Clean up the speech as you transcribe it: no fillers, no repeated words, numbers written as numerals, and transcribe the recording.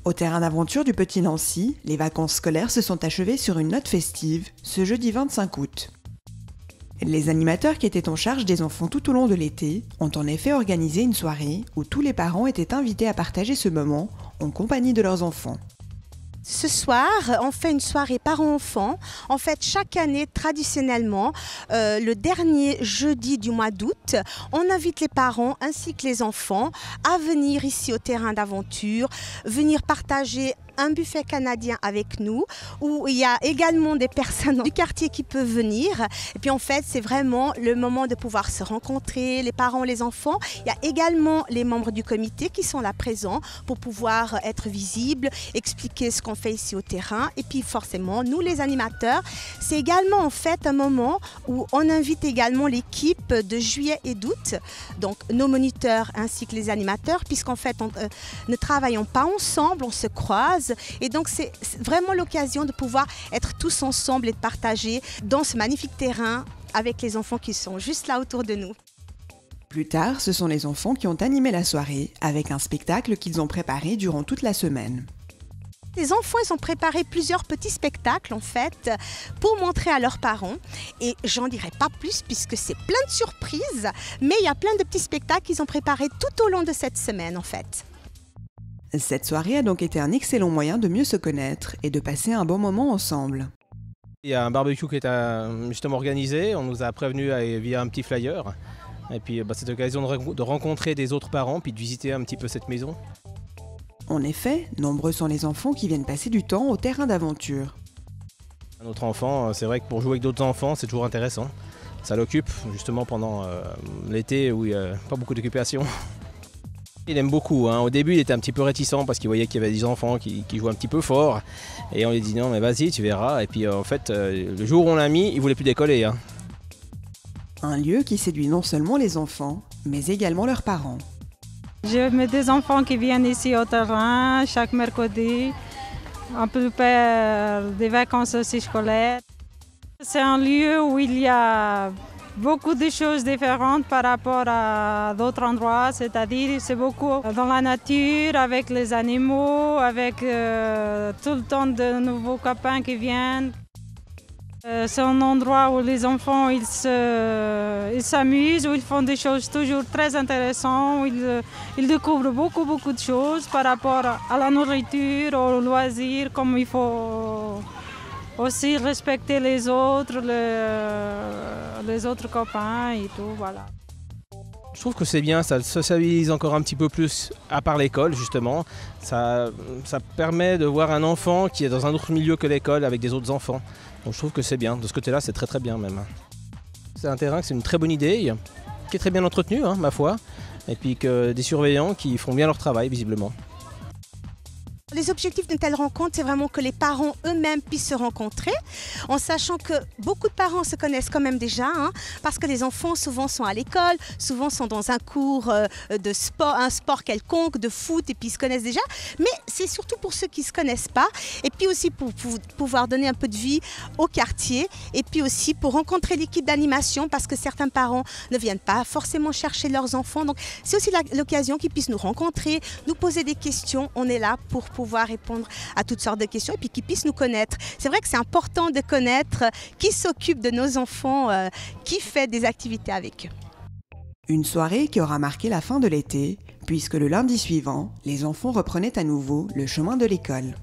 Au terrain d'aventure du Petit Nancy, les vacances scolaires se sont achevées sur une note festive, ce jeudi 25 août. Les animateurs qui étaient en charge des enfants tout au long de l'été ont en effet organisé une soirée où tous les parents étaient invités à partager ce moment en compagnie de leurs enfants. Ce soir, on fait une soirée parents-enfants. En fait, chaque année, traditionnellement, le dernier jeudi du mois d'août, on invite les parents ainsi que les enfants à venir ici au terrain d'aventure, venir partager un buffet canadien avec nous, où il y a également des personnes du quartier qui peuvent venir. Et puis en fait, c'est vraiment le moment de pouvoir se rencontrer, les parents, les enfants. Il y a également les membres du comité qui sont là présents pour pouvoir être visibles, expliquer ce qu'on fait ici au terrain. Et puis forcément, nous les animateurs, c'est également en fait un moment où on invite également l'équipe de juillet et d'août, donc nos moniteurs ainsi que les animateurs, puisqu'en fait, on ne travaillons pas ensemble, on se croise. Et donc c'est vraiment l'occasion de pouvoir être tous ensemble et de partager dans ce magnifique terrain avec les enfants qui sont juste là autour de nous. Plus tard, ce sont les enfants qui ont animé la soirée avec un spectacle qu'ils ont préparé durant toute la semaine. Les enfants, ils ont préparé plusieurs petits spectacles en fait pour montrer à leurs parents, et j'en dirai pas plus puisque c'est plein de surprises, mais il y a plein de petits spectacles qu'ils ont préparés tout au long de cette semaine en fait. Cette soirée a donc été un excellent moyen de mieux se connaître et de passer un bon moment ensemble. Il y a un barbecue qui est justement organisé, on nous a prévenu via un petit flyer. Et puis c'est l'occasion de rencontrer des autres parents puis de visiter un petit peu cette maison. En effet, nombreux sont les enfants qui viennent passer du temps au terrain d'aventure. Un autre enfant, c'est vrai que pour jouer avec d'autres enfants, c'est toujours intéressant. Ça l'occupe justement pendant l'été où il n'y a pas beaucoup d'occupation. Il aime beaucoup, hein. Au début il était un petit peu réticent parce qu'il voyait qu'il y avait des enfants qui jouaient un petit peu fort. Et on lui dit non mais vas-y tu verras. Et puis en fait le jour où on l'a mis, il ne voulait plus décoller. Hein. Un lieu qui séduit non seulement les enfants, mais également leurs parents. J'ai des enfants qui viennent ici au terrain chaque mercredi. On peut faire des vacances aussi scolaires. C'est un lieu où il y a beaucoup de choses différentes par rapport à d'autres endroits, c'est-à-dire c'est beaucoup dans la nature, avec les animaux, avec tout le temps de nouveaux copains qui viennent. C'est un endroit où les enfants ils s'amusent, où ils font des choses toujours très intéressantes, où ils découvrent beaucoup de choses par rapport à la nourriture, aux loisirs, comme il faut aussi respecter les autres copains et tout, voilà. Je trouve que c'est bien, ça socialise encore un petit peu plus à part l'école justement. Ça permet de voir un enfant qui est dans un autre milieu que l'école avec des autres enfants. Donc je trouve que c'est bien, de ce côté-là c'est très bien même. C'est un terrain, c'est une très bonne idée, qui est très bien entretenu, hein, ma foi. Et puis que des surveillants qui font bien leur travail visiblement. Les objectifs d'une telle rencontre, c'est vraiment que les parents eux-mêmes puissent se rencontrer, en sachant que beaucoup de parents se connaissent quand même déjà, hein, parce que les enfants souvent sont à l'école, souvent sont dans un cours de sport, un sport quelconque, de foot, et puis ils se connaissent déjà. Mais c'est surtout pour ceux qui ne se connaissent pas, et puis aussi pour pouvoir donner un peu de vie au quartier, et puis aussi pour rencontrer l'équipe d'animation, parce que certains parents ne viennent pas forcément chercher leurs enfants. Donc c'est aussi l'occasion qu'ils puissent nous rencontrer, nous poser des questions. On est là pour pouvoir répondre à toutes sortes de questions et puis qu'ils puissent nous connaître. C'est vrai que c'est important de connaître qui s'occupe de nos enfants, qui fait des activités avec eux. Une soirée qui aura marqué la fin de l'été, puisque le lundi suivant, les enfants reprenaient à nouveau le chemin de l'école.